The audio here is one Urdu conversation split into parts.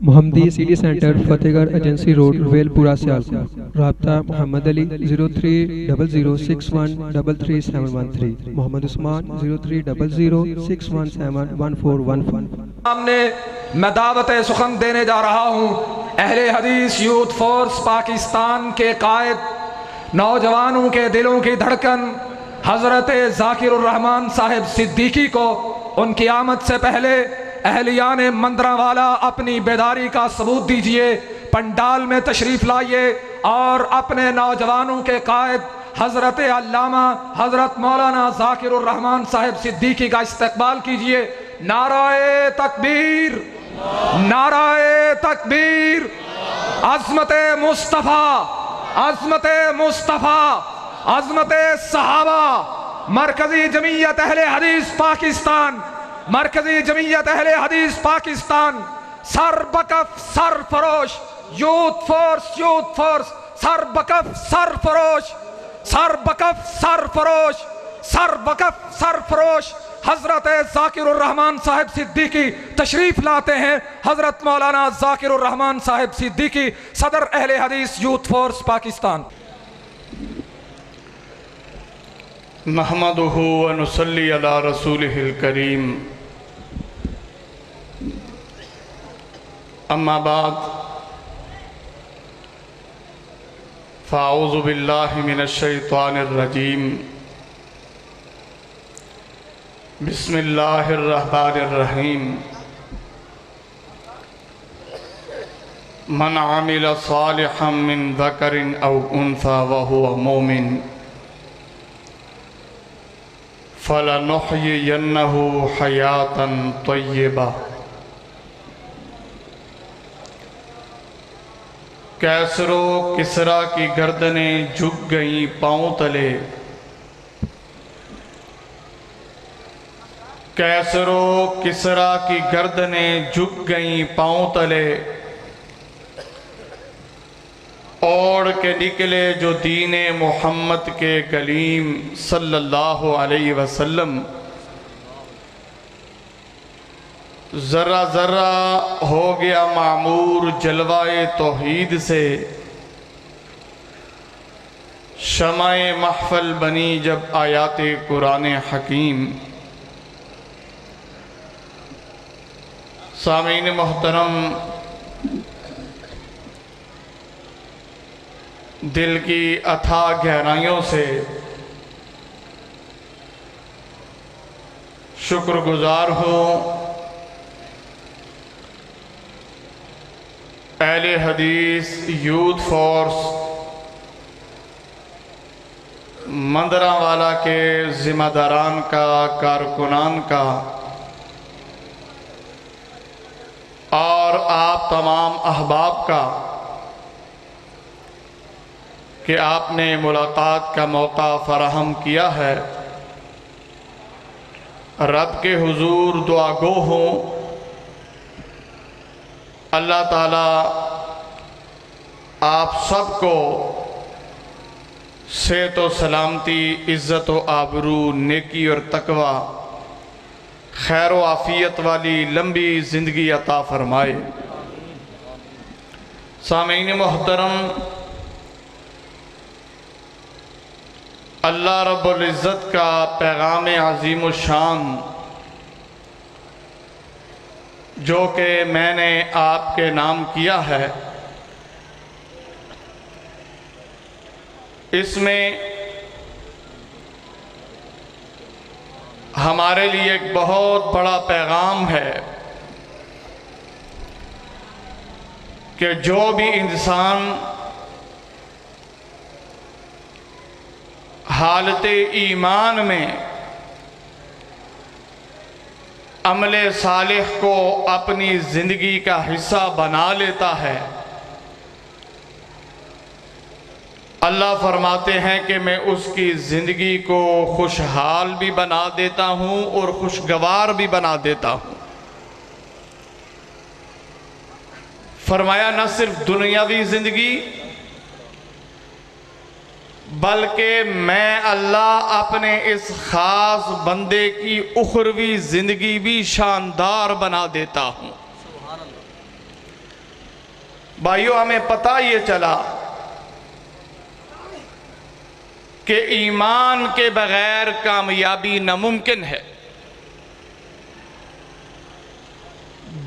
محمدی سٹی سینٹر فتح گڑھ ایجنسی روڈ رویل پورہ سیالکوٹ۔ رابطہ محمد علی 030061337113، محمد عثمان 030061711415۔ سامنے میں دعوت سخن دینے جا رہا ہوں اہل حدیث یوتھ فورس پاکستان کے قائد، نوجوانوں کے دلوں کی دھڑکن حضرت ذاکر الرحمن صاحب صدیقی کو ان کی آمد سے پہلے اہلیان مندرانوالا اپنی بیداری کا ثبوت دیجئے، پنڈال میں تشریف لائیے اور اپنے نوجوانوں کے قائد حضرت علامہ حضرت مولانا ذاکر الرحمن صاحب صدیقی کا استقبال کیجئے۔ نعرہ تکبیر، نعرہ تکبیر، عظمت مصطفیٰ، عظمت مصطفیٰ، عظمت صحابہ، مرکزی جمعیت اہل حدیث پاکستان، مرکزی جمعیت اہل حدیث پاکستان، سر بکف سر فروش، یوتھ فورس سر بکف سر فروش، سر بکف سر فروش، سر بکف سر فروش حضرت ذاکر الرحمن صاحب صدیقی تشریف لاتے ہیں۔ حضرت مولانا ذاکر الرحمن صاحب صدیقی صدر اہل حدیث یوتھ فورس پاکستان۔ نحمدہ ونصلی علی رسولہ الکریم، اما بعد فاعوذ باللہ من الشیطان الرجیم، بسم اللہ الرحمن الرحیم۔ من عمل صالحا من ذکر او انثى وهو مؤمن فَلَنُحْيِيَنَّهُ حَيَاةً طَيِّبَةً۔ کیسر و کسریٰ کی گردنیں جھک گئیں پاؤں تلے، کیسر و کسریٰ کی گردنیں جھک گئیں پاؤں تلے، اوڑ کے نکلے جو دین محمد کے گلیم صلی اللہ علیہ وسلم، ذرہ ذرہ ہو گیا معمور جلوائے توحید سے، شمع محفل بنی جب آیات قرآن حکیم۔ سامعین محترم، دل کی اتھاہ گہرائیوں سے شکر گزار ہوں اہل حدیث یوتھ فورس مندرانوالا کے ذمہ داران کا، کارکنان کا، اور آپ تمام احباب کا کہ آپ نے ملاقات کا موقع فراہم کیا ہے۔ رب کے حضور دعا گو ہوں اللہ تعالیٰ آپ سب کو صحت و سلامتی، عزت و آبرو، نیکی اور تقوی، خیر و عافیت والی لمبی زندگی عطا فرمائے۔ سامعین محترم، اللہ رب العزت کا پیغام عظیم الشان جو کہ میں نے آپ کے نام کیا ہے، اس میں ہمارے لیے ایک بہت بڑا پیغام ہے کہ جو بھی انسان حالت ایمان میں عمل صالح کو اپنی زندگی کا حصہ بنا لیتا ہے، اللہ فرماتے ہیں کہ میں اس کی زندگی کو خوشحال بھی بنا دیتا ہوں اور خوشگوار بھی بنا دیتا ہوں۔ فرمایا نہ صرف دنیاوی زندگی بلکہ میں اللہ اپنے اس خاص بندے کی اخروی زندگی بھی شاندار بنا دیتا ہوں۔ بھائیو ہمیں پتہ یہ چلا کہ ایمان کے بغیر کامیابی ناممکن ہے.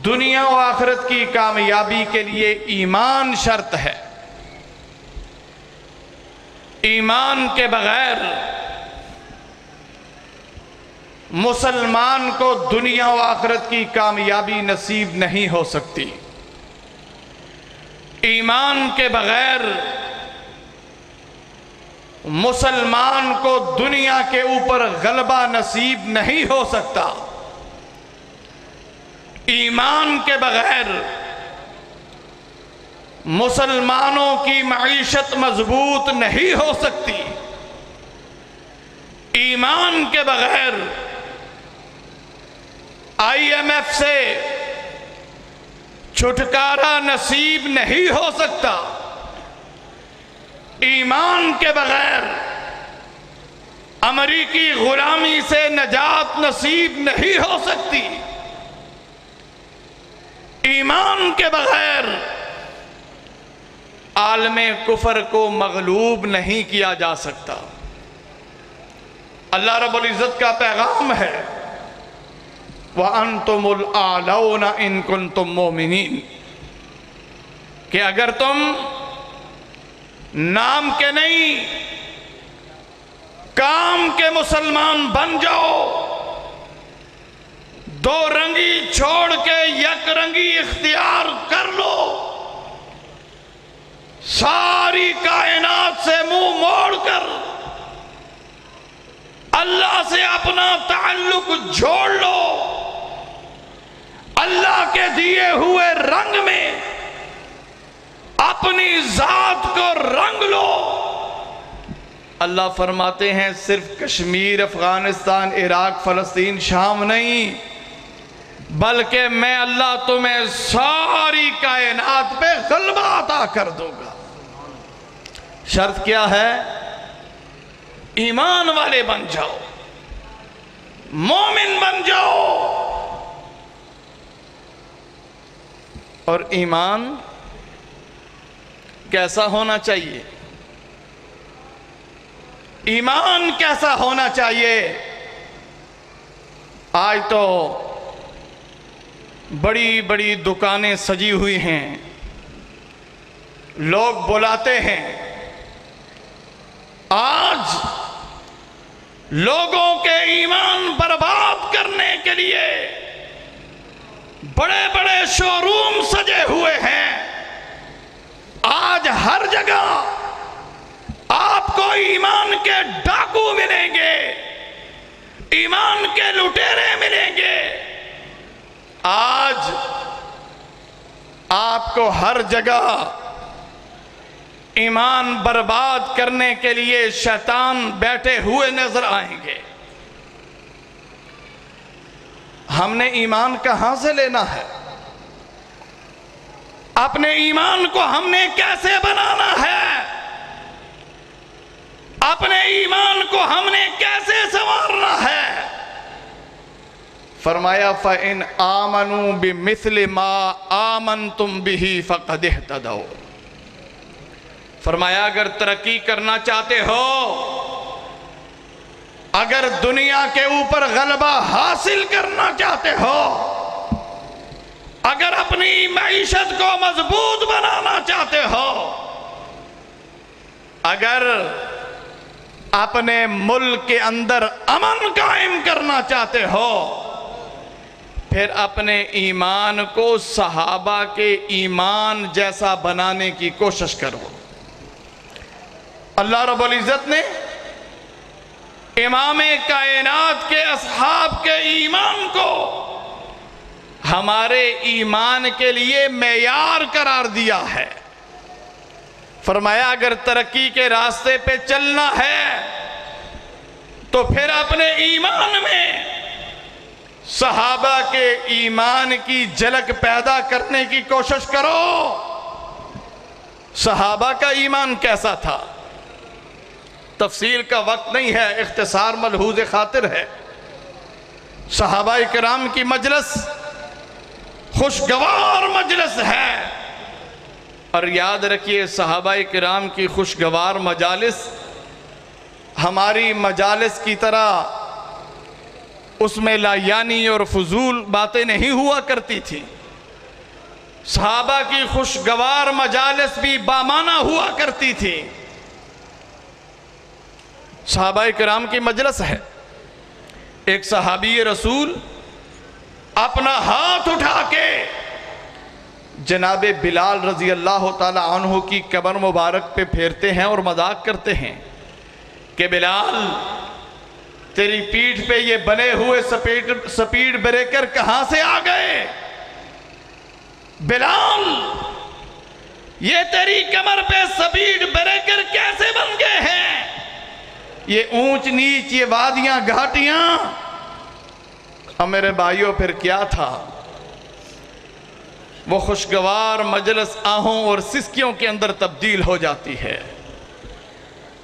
دنیا و آخرت کی کامیابی کے لیے ایمان شرط ہے. ایمان کے بغیر مسلمان کو دنیا و آخرت کی کامیابی نصیب نہیں ہو سکتی. ایمان کے بغیر مسلمان کو دنیا کے اوپر غلبہ نصیب نہیں ہو سکتا. ایمان کے بغیر مسلمانوں کی معیشت مضبوط نہیں ہو سکتی. ایمان کے بغیر IMF سے چھٹکارا نصیب نہیں ہو سکتا. ایمان کے بغیر امریکی غلامی سے نجات نصیب نہیں ہو سکتی. ایمان کے بغیر عالم کفر کو مغلوب نہیں کیا جا سکتا. اللہ رب العزت کا پیغام ہے وَأَنْتُمُ الْأَعْلَوْنَ إِن كُنْتُم مُؤْمِنِينَ کہ اگر تم نام کے نہیں کام کے مسلمان بن جاؤ، دو رنگی چھوڑ کے یک رنگی اختیار کر لو، ساری کائنات سے منہ موڑ کر اللہ سے اپنا تعلق جوڑ لو، اللہ کے دیے ہوئے رنگ میں اپنی ذات کو رنگ لو. اللہ فرماتے ہیں صرف کشمیر، افغانستان، عراق، فلسطین، شام نہیں، بلکہ میں اللہ تمہیں ساری کائنات پہ غلبہ عطا کر دوں گا. شرط کیا ہے؟ ایمان والے بن جاؤ، مومن بن جاؤ. اور ایمان کیسا ہونا چاہیے؟ ایمان کیسا ہونا چاہیے؟ آج تو بڑی بڑی دکانیں سجی ہوئی ہیں، لوگ بلاتے ہیں. آج لوگوں کے ایمان برباد کرنے کے لیے بڑے بڑے شو روم سجے ہوئے ہیں. آج ہر جگہ آپ کو ایمان کے ڈاکو ملیں گے، ایمان کے لٹیرے ملیں گے. آج آپ کو ہر جگہ ایمان برباد کرنے کے لیے شیطان بیٹھے ہوئے نظر آئیں گے. ہم نے ایمان کہاں سے لینا ہے؟ اپنے ایمان کو ہم نے کیسے بنانا ہے؟ اپنے ایمان کو ہم نے کیسے سنوارنا ہے؟ فرمایا فَإِنْ آمَنُوا بِمِثْلِ مَا آمَنْتُمْ بِهِ فَقَدْ اهْتَدَوْا. فرمایا اگر ترقی کرنا چاہتے ہو، اگر دنیا کے اوپر غلبہ حاصل کرنا چاہتے ہو، اگر اپنی معیشت کو مضبوط بنانا چاہتے ہو، اگر اپنے ملک کے اندر امن قائم کرنا چاہتے ہو، پھر اپنے ایمان کو صحابہ کے ایمان جیسا بنانے کی کوشش کرو. اللہ رب العزت نے امام کائنات کے اصحاب کے ایمان کو ہمارے ایمان کے لیے معیار قرار دیا ہے. فرمایا اگر ترقی کے راستے پہ چلنا ہے تو پھر اپنے ایمان میں صحابہ کے ایمان کی جھلک پیدا کرنے کی کوشش کرو. صحابہ کا ایمان کیسا تھا؟ تفصیل کا وقت نہیں ہے، اختصار ملحوظ خاطر ہے. صحابہ کرام کی مجلس خوشگوار مجلس ہے. اور یاد رکھیے صحابہ کرام کی خوشگوار مجالس ہماری مجالس کی طرح اس میں لایانی اور فضول باتیں نہیں ہوا کرتی تھی. صحابہ کی خوشگوار مجالس بھی بامانہ ہوا کرتی تھی. صحابہ کرام کی مجلس ہے. ایک صحابی رسول اپنا ہاتھ اٹھا کے جناب بلال رضی اللہ تعالی عنہ کی قبر مبارک پہ پھیرتے ہیں اور مذاق کرتے ہیں کہ بلال تیری پیٹھ پہ یہ بنے ہوئے سپیڈ بریکر کہاں سے آ گئے؟ بلال یہ تیری کمر پہ سپیڈ بریکر کیسے بن گئے ہیں؟ یہ اونچ نیچ، یہ وادیاں گھاٹیاں. اور میرے بھائیوں پھر کیا تھا؟ وہ خوشگوار مجلس آہوں اور سسکیوں کے اندر تبدیل ہو جاتی ہے.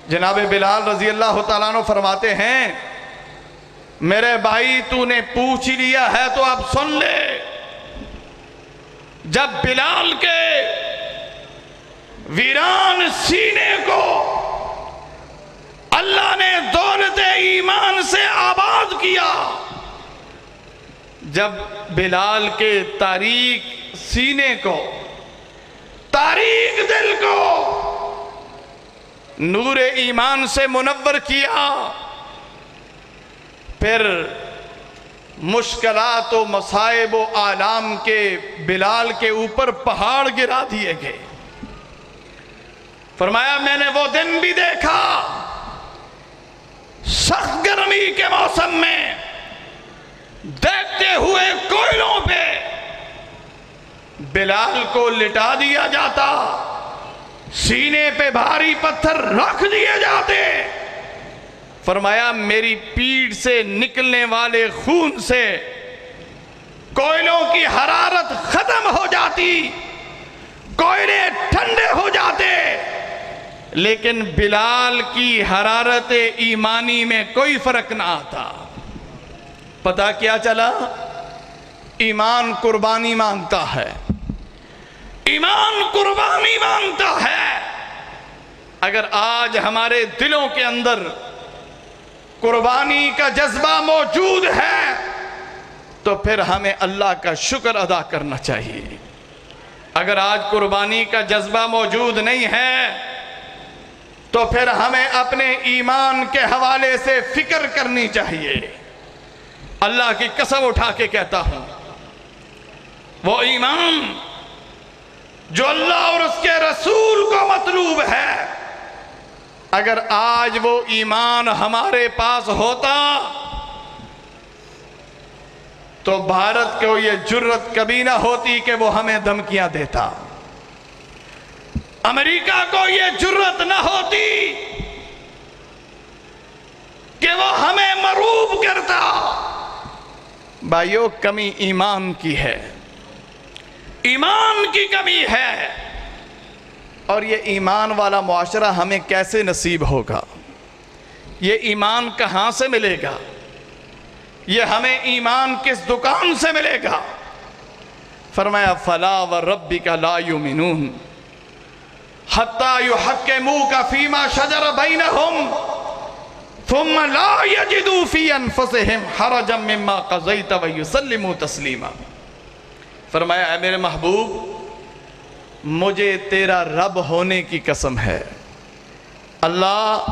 جناب بلال رضی اللہ تعالیٰ عنہ فرماتے ہیں میرے بھائی تو نے پوچھ ہی لیا ہے تو اب سن لے. جب بلال کے ویران سینے کو اللہ نے دولت ایمان سے آباد کیا، جب بلال کے تاریک سینے کو، تاریک دل کو نور ایمان سے منور کیا، پھر مشکلات و مصائب و آلام کے بلال کے اوپر پہاڑ گرا دیے گئے. فرمایا میں نے وہ دن بھی دیکھا سخت گرمی کے موسم میں دیکھتے ہوئے کوئلوں پہ بلال کو لٹا دیا جاتا، سینے پہ بھاری پتھر رکھ دیے جاتے. فرمایا میری پیٹھ سے نکلنے والے خون سے کوئلوں کی حرارت ختم ہو جاتی، کوئلے ٹھنڈے ہو جاتے، لیکن بلال کی حرارت ایمانی میں کوئی فرق نہ آتا. پتہ کیا چلا؟ ایمان قربانی مانگتا ہے. ایمان قربانی مانگتا ہے. اگر آج ہمارے دلوں کے اندر قربانی کا جذبہ موجود ہے تو پھر ہمیں اللہ کا شکر ادا کرنا چاہیے. اگر آج قربانی کا جذبہ موجود نہیں ہے تو پھر ہمیں اپنے ایمان کے حوالے سے فکر کرنی چاہیے. اللہ کی قسم اٹھا کے کہتا ہوں وہ ایمان جو اللہ اور اس کے رسول کو مطلوب ہے، اگر آج وہ ایمان ہمارے پاس ہوتا تو بھارت کو یہ جرت کبھی نہ ہوتی کہ وہ ہمیں دھمکیاں دیتا، امریکہ کو یہ جرت نہ ہوتی کہ وہ ہمیں مروب کرتا. بھائیو کمی ایمان کی ہے، ایمان کی کمی ہے. اور یہ ایمان والا معاشرہ ہمیں کیسے نصیب ہوگا؟ یہ ایمان کہاں سے ملے گا؟ یہ ہمیں ایمان کس دکان سے ملے گا؟ فرمایا فلا وربک لا یؤمنون حتی یحکموک فیما شجر بینہم ثم لا یجدوا فی انفسہم حرجا مما قضیت ویسلموا تسلیما. فرمایا اے میرے محبوب مجھے تیرا رب ہونے کی قسم ہے. اللہ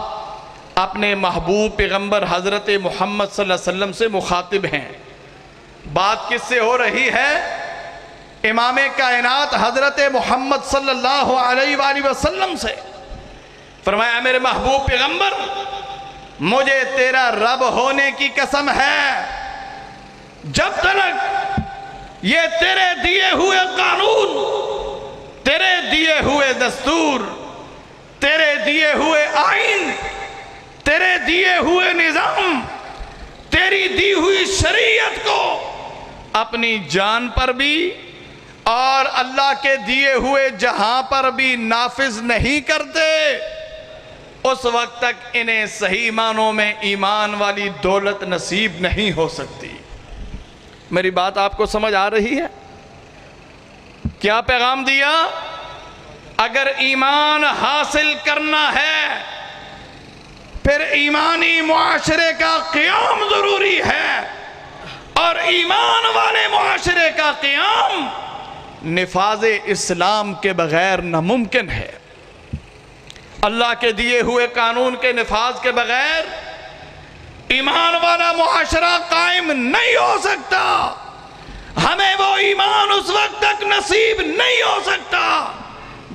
اپنے محبوب پیغمبر حضرت محمد صلی اللہ علیہ وسلم سے مخاطب ہیں. بات کس سے ہو رہی ہے؟ امام کائنات حضرت محمد صلی اللہ علیہ وآلہ وسلم سے. فرمایا میرے محبوب پیغمبر مجھے تیرا رب ہونے کی قسم ہے، جب تک یہ تیرے دیے ہوئے قانون، تیرے دیے ہوئے دستور، تیرے دیے ہوئے آئین، تیرے دیے ہوئے نظام، تیری دی ہوئی شریعت کو اپنی جان پر بھی اور اللہ کے دیے ہوئے جہاں پر بھی نافذ نہیں کرتے، اس وقت تک انہیں صحیح معنوں میں ایمان والی دولت نصیب نہیں ہو سکتی. میری بات آپ کو سمجھ آ رہی ہے؟ کیا پیغام دیا؟ اگر ایمان حاصل کرنا ہے پھر ایمانی معاشرے کا قیام ضروری ہے، اور ایمان والے معاشرے کا قیام نفاذ اسلام کے بغیر ناممکن ہے۔ اللہ کے دیے ہوئے قانون کے نفاذ کے بغیر ایمان والا معاشرہ قائم نہیں ہو سکتا۔ ہمیں وہ ایمان اس وقت تک نصیب نہیں ہو سکتا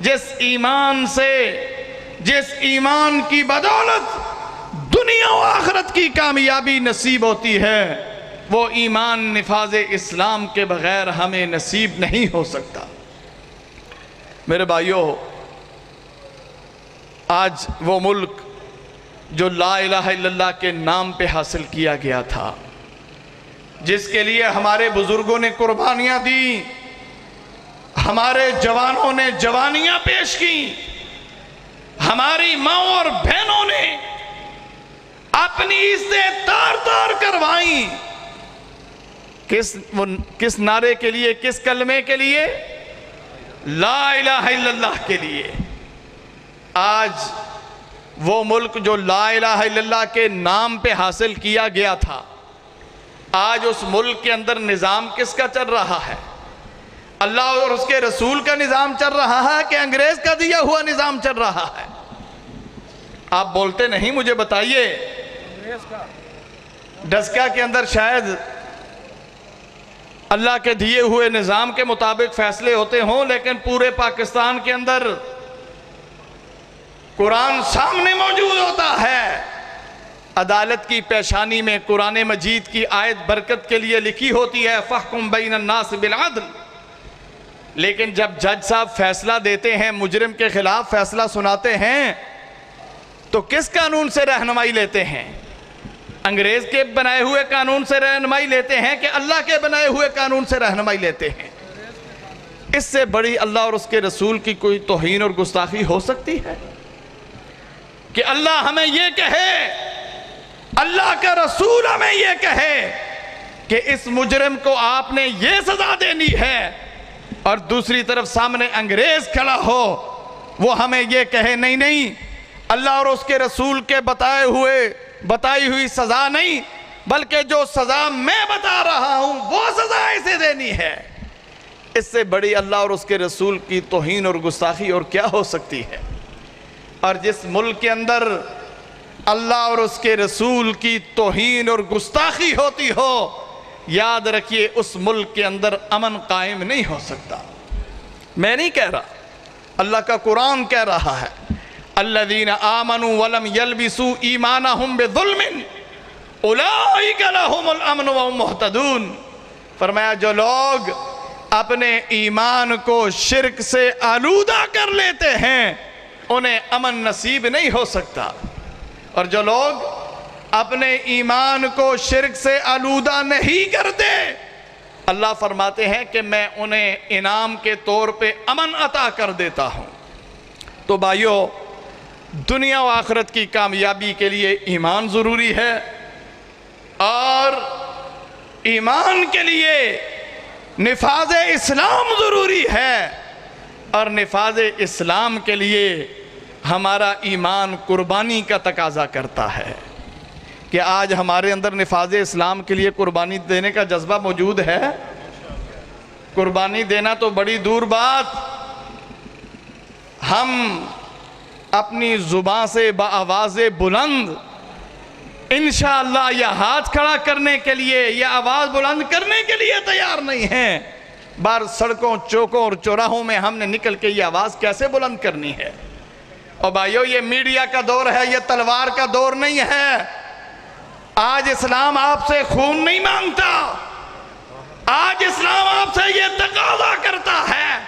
جس ایمان کی بدولت دنیا و آخرت کی کامیابی نصیب ہوتی ہے، وہ ایمان نفاذ اسلام کے بغیر ہمیں نصیب نہیں ہو سکتا۔ میرے بھائیو، آج وہ ملک جو لا الہ الا اللہ کے نام پہ حاصل کیا گیا تھا، جس کے لیے ہمارے بزرگوں نے قربانیاں دی، ہمارے جوانوں نے جوانیاں پیش کی، ہماری ماں اور بہنوں نے اپنی عزتیں تار تار کروائیں، کس نعرے کے لیے، کس کلمے کے لیے؟ لا الہ الا اللہ کے لیے۔ آج وہ ملک جو لا الہ الا اللہ کے نام پہ حاصل کیا گیا تھا، آج اس ملک کے اندر نظام کس کا چل رہا ہے؟ اللہ اور اس کے رسول کا نظام چل رہا ہے کہ انگریز کا دیا ہوا نظام چل رہا ہے؟ آپ بولتے نہیں، مجھے بتائیے۔ ڈسکا کے اندر شاید اللہ کے دیے ہوئے نظام کے مطابق فیصلے ہوتے ہوں، لیکن پورے پاکستان کے اندر قرآن سامنے موجود ہوتا ہے، عدالت کی پیشانی میں قرآن مجید کی آیت برکت کے لیے لکھی ہوتی ہے، فَحْكُمْ بَيْنَ النَّاسِ بِالْعَدْلِ۔ لیکن جب جج صاحب فیصلہ دیتے ہیں، مجرم کے خلاف فیصلہ سناتے ہیں، تو کس قانون سے رہنمائی لیتے ہیں؟ انگریز کے بنائے ہوئے قانون سے رہنمائی لیتے ہیں کہ اللہ کے بنائے ہوئے قانون سے رہنمائی لیتے ہیں؟ اس سے بڑی اللہ اور اس کے رسول کی کوئی توہین اور گستاخی ہو سکتی ہے کہ اللہ ہمیں یہ کہے، اللہ کا رسول ہمیں یہ کہے کہ اس مجرم کو آپ نے یہ سزا دینی ہے، اور دوسری طرف سامنے انگریز کھڑا ہو وہ ہمیں یہ کہے نہیں نہیں، اللہ اور اس کے رسول کے بتائی ہوئی سزا نہیں، بلکہ جو سزا میں بتا رہا ہوں وہ سزا اسے دینی ہے؟ اس سے بڑی اللہ اور اس کے رسول کی توہین اور گستاخی اور کیا ہو سکتی ہے؟ اور جس ملک کے اندر اللہ اور اس کے رسول کی توہین اور گستاخی ہوتی ہو، یاد رکھیے اس ملک کے اندر امن قائم نہیں ہو سکتا۔ میں نہیں کہہ رہا، اللہ کا قرآن کہہ رہا ہے، الذین آمنوا ولم یلبسوا ایمانہم بظلم اولئک لہم الامن وہم مہتدون۔ فرمایا جو لوگ اپنے ایمان کو شرک سے آلودہ کر لیتے ہیں انہیں امن نصیب نہیں ہو سکتا، اور جو لوگ اپنے ایمان کو شرک سے آلودہ نہیں کرتے، اللہ فرماتے ہیں کہ میں انہیں انعام کے طور پہ امن عطا کر دیتا ہوں۔ تو بھائیو، دنیا و آخرت کی کامیابی کے لیے ایمان ضروری ہے، اور ایمان کے لیے نفاذ اسلام ضروری ہے، اور نفاذ اسلام کے لیے ہمارا ایمان قربانی کا تقاضا کرتا ہے۔ کہ آج ہمارے اندر نفاذ اسلام کے لیے قربانی دینے کا جذبہ موجود ہے؟ قربانی دینا تو بڑی دور بات، ہم اپنی زبان سے بآواز بلند انشاءاللہ یہ ہاتھ کھڑا کرنے کے لیے، یہ آواز بلند کرنے کے لیے تیار نہیں ہیں۔ بار سڑکوں، چوکوں اور چوراہوں میں ہم نے نکل کے یہ آواز کیسے بلند کرنی ہے؟ اور بھائیو، یہ میڈیا کا دور ہے، یہ تلوار کا دور نہیں ہے۔ آج اسلام آپ سے خون نہیں مانگتا، آج اسلام آپ سے یہ تقاضا کرتا ہے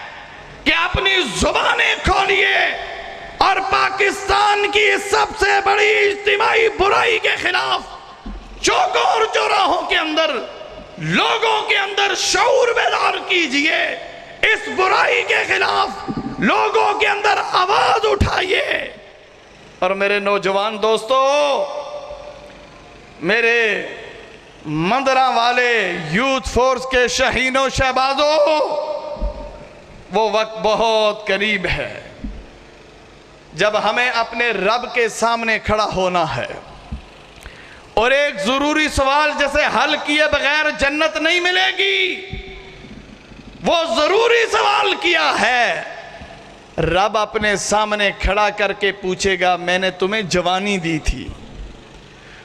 کہ اپنی زبانیں کھولیے اور پاکستان کی سب سے بڑی اجتماعی برائی کے خلاف چوکوں اور چوراہوں کے اندر لوگوں کے اندر شعور بیدار کیجئے، اس برائی کے خلاف لوگوں کے اندر آواز اٹھائیے۔ اور میرے نوجوان دوستو، میرے مندرہ والے یوتھ فورس کے شہینوں شہبازوں، وہ وقت بہت قریب ہے جب ہمیں اپنے رب کے سامنے کھڑا ہونا ہے اور ایک ضروری سوال جیسے حل کیے بغیر جنت نہیں ملے گی، وہ ضروری سوال کیا ہے؟ رب اپنے سامنے کھڑا کر کے پوچھے گا میں نے تمہیں جوانی دی تھی،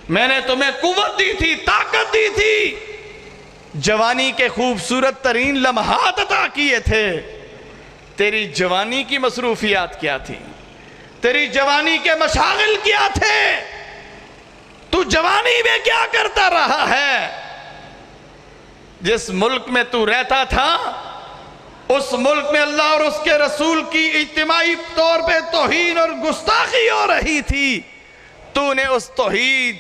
میں نے تمہیں قوت دی تھی، طاقت دی تھی، جوانی کے خوبصورت ترین لمحات عطا کیے تھے، تیری جوانی کی مصروفیات کیا تھی؟ تیری جوانی کے مشاغل کیا تھے؟ تو جوانی میں کیا کرتا رہا ہے؟ جس ملک میں تو رہتا تھا اس ملک میں اللہ اور اس کے رسول کی اجتماعی طور پہ توہین اور گستاخی ہو رہی تھی، تو نے اس توہین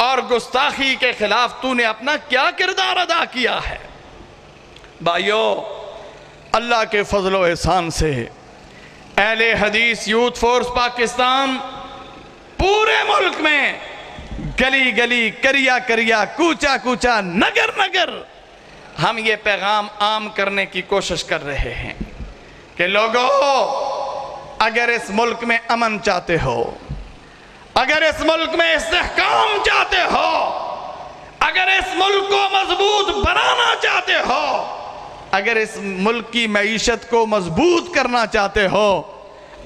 اور گستاخی کے خلاف تو نے اپنا کیا کردار ادا کیا ہے؟ بھائیو، اللہ کے فضل و احسان سے اہل حدیث یوتھ فورس پاکستان پورے ملک میں گلی گلی، کریا کریا، کوچا کوچا، نگر نگر ہم یہ پیغام عام کرنے کی کوشش کر رہے ہیں کہ لوگو، اگر اس ملک میں امن چاہتے ہو، اگر اس ملک میں استحکام چاہتے ہو، اگر اس ملک کو مضبوط بنانا چاہتے ہو، اگر اس ملک کی معیشت کو مضبوط کرنا چاہتے ہو،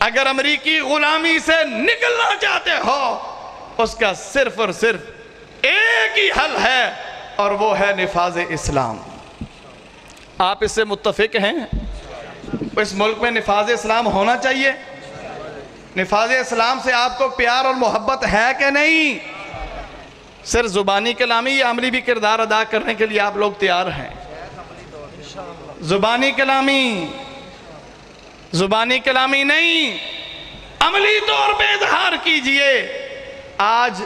اگر امریکی غلامی سے نکلنا چاہتے ہو، اس کا صرف اور صرف ایک ہی حل ہے اور وہ ہے نفاذ اسلام۔ آپ اس سے متفق ہیں؟ اس ملک میں نفاذ اسلام ہونا چاہیے؟ نفاذ اسلام سے آپ کو پیار اور محبت ہے کہ نہیں؟ صرف زبانی کلامی یا عملی بھی کردار ادا کرنے کے لیے آپ لوگ تیار ہیں؟ زبانی کلامی نہیں، عملی طور پہ اظہار کیجئے۔ آج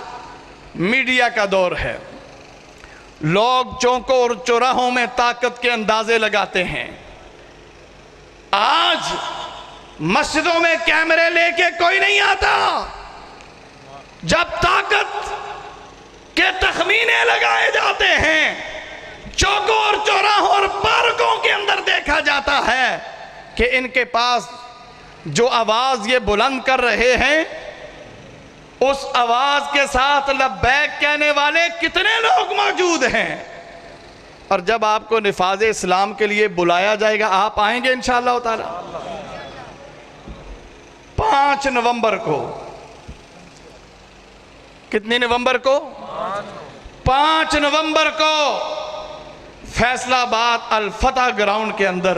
میڈیا کا دور ہے، لوگ چوکوں اور چوراہوں میں طاقت کے اندازے لگاتے ہیں۔ آج مسجدوں میں کیمرے لے کے کوئی نہیں آتا، جب طاقت کے تخمینے لگائے جاتے ہیں، چوکوں اور چوراہوں اور پارکوں کے اندر دیکھا جاتا ہے کہ ان کے پاس جو آواز یہ بلند کر رہے ہیں، اس آواز کے ساتھ لبیک کہنے والے کتنے لوگ موجود ہیں؟ اور جب آپ کو نفاذ اسلام کے لیے بلایا جائے گا، آپ آئیں گے انشاءاللہ تعالی؟ 5 نومبر کو، کتنی نومبر کو؟ 5 نومبر کو فیصلہ آباد الفتح گراؤنڈ کے اندر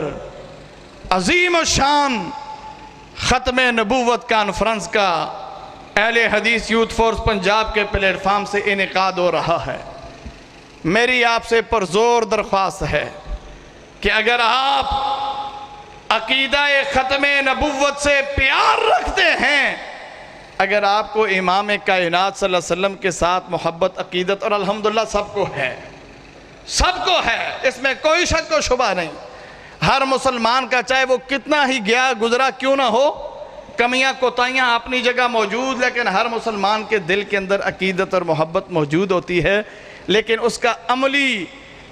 عظیم الشان ختم نبوت کانفرنس کا اہل حدیث یوتھ فورس پنجاب کے پلیٹ فارم سے انعقاد ہو رہا ہے۔ میری آپ سے پرزور درخواست ہے کہ اگر آپ عقیدہ ختم نبوت سے پیار رکھتے ہیں، اگر آپ کو امام کائنات صلی اللہ علیہ وسلم کے ساتھ محبت، عقیدت، اور الحمدللہ سب کو ہے، اس میں کوئی شک و شبہ نہیں، ہر مسلمان کا چاہے وہ کتنا ہی گیا گزرا کیوں نہ ہو، کمیاں کوتاہیاں اپنی جگہ موجود، لیکن ہر مسلمان کے دل کے اندر عقیدت اور محبت موجود ہوتی ہے، لیکن اس کا عملی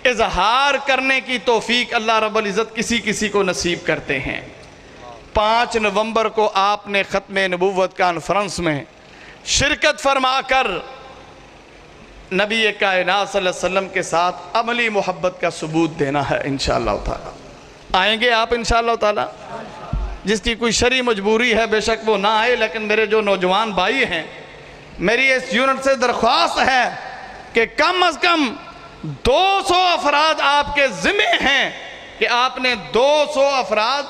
اظہار کرنے کی توفیق اللہ رب العزت کسی کو نصیب کرتے ہیں۔ 5 نومبر کو آپ نے ختم نبوت کانفرنس میں شرکت فرما کر نبی کائنات صلی اللہ علیہ وسلم کے ساتھ عملی محبت کا ثبوت دینا ہے انشاءاللہ تعالی۔ آئیں گے آپ انشاءاللہ تعالی؟ جس کی کوئی شرعی مجبوری ہے بے شک وہ نہ آئے، لیکن میرے جو نوجوان بھائی ہیں، میری اس یونٹ سے درخواست ہے کہ کم از کم 200 افراد آپ کے ذمہ ہیں کہ آپ نے 200 افراد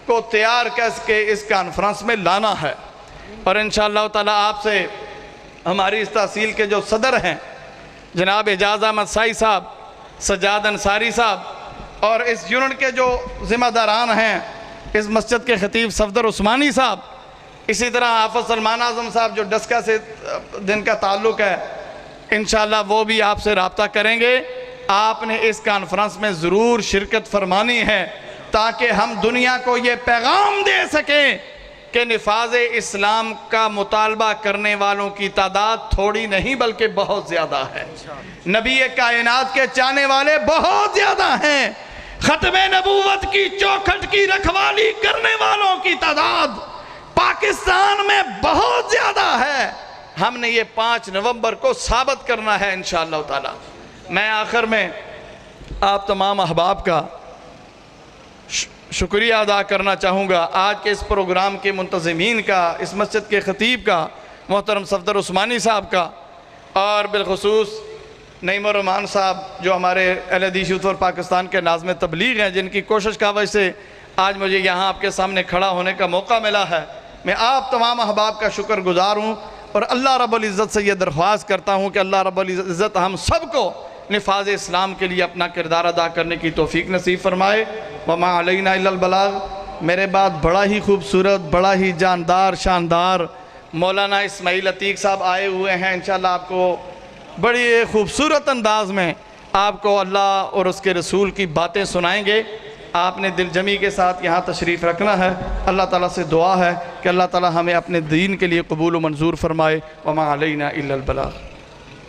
کو تیار کر کے اس کانفرنس میں لانا ہے، اور انشاءاللہ تعالی آپ سے ہماری اس تحصیل کے جو صدر ہیں جناب اعجاز احمد سائی صاحب، سجاد انصاری صاحب، اور اس یونٹ کے جو ذمہ داران ہیں، اس مسجد کے خطیب صفدر عثمانی صاحب، اسی طرح حافظ سلمان اعظم صاحب جو ڈسکا سے جن کا تعلق ہے، انشاءاللہ وہ بھی آپ سے رابطہ کریں گے۔ آپ نے اس کانفرنس میں ضرور شرکت فرمانی ہے تاکہ ہم دنیا کو یہ پیغام دے سکیں کہ نفاذ اسلام کا مطالبہ کرنے والوں کی تعداد تھوڑی نہیں بلکہ بہت زیادہ ہے، نبی کائنات کے چاہنے والے بہت زیادہ ہیں، ختم نبوت کی چوکھٹ کی رکھوالی کرنے والوں کی تعداد پاکستان میں بہت زیادہ ہے. ہم نے یہ 5 نومبر کو ثابت کرنا ہے انشاءاللہ تعالی. میں آخر میں آپ تمام احباب کا شکریہ ادا کرنا چاہوں گا. آج کے اس پروگرام کے منتظمین کا، اس مسجد کے خطیب کا، محترم صفدر عثمانی صاحب کا، اور بالخصوص نعیم الرحمان صاحب جو ہمارے اہل حدیث یوتھ فار پاکستان کے ناظم تبلیغ ہیں، جن کی کوشش کا وجہ سے آج مجھے یہاں آپ کے سامنے کھڑا ہونے کا موقع ملا ہے. میں آپ تمام احباب کا شکر گزار ہوں اور اللہ رب العزت سے یہ درخواست کرتا ہوں کہ اللہ رب العزت ہم سب کو نفاذ اسلام کے لیے اپنا کردار ادا کرنے کی توفیق نصیب فرمائے. وما علینا الا البلاغ. میرے بعد بڑا ہی خوبصورت، بڑا ہی جاندار، شاندار مولانا اسماعیل عتیق صاحب آئے ہوئے ہیں. انشاءاللہ آپ کو بڑی خوبصورت انداز میں آپ کو اللہ اور اس کے رسول کی باتیں سنائیں گے. آپ نے دل جمی کے ساتھ یہاں تشریف رکھنا ہے. اللہ تعالیٰ سے دعا ہے کہ اللہ تعالیٰ ہمیں اپنے دین کے لیے قبول و منظور فرمائے. وما علینا الا البلاغ.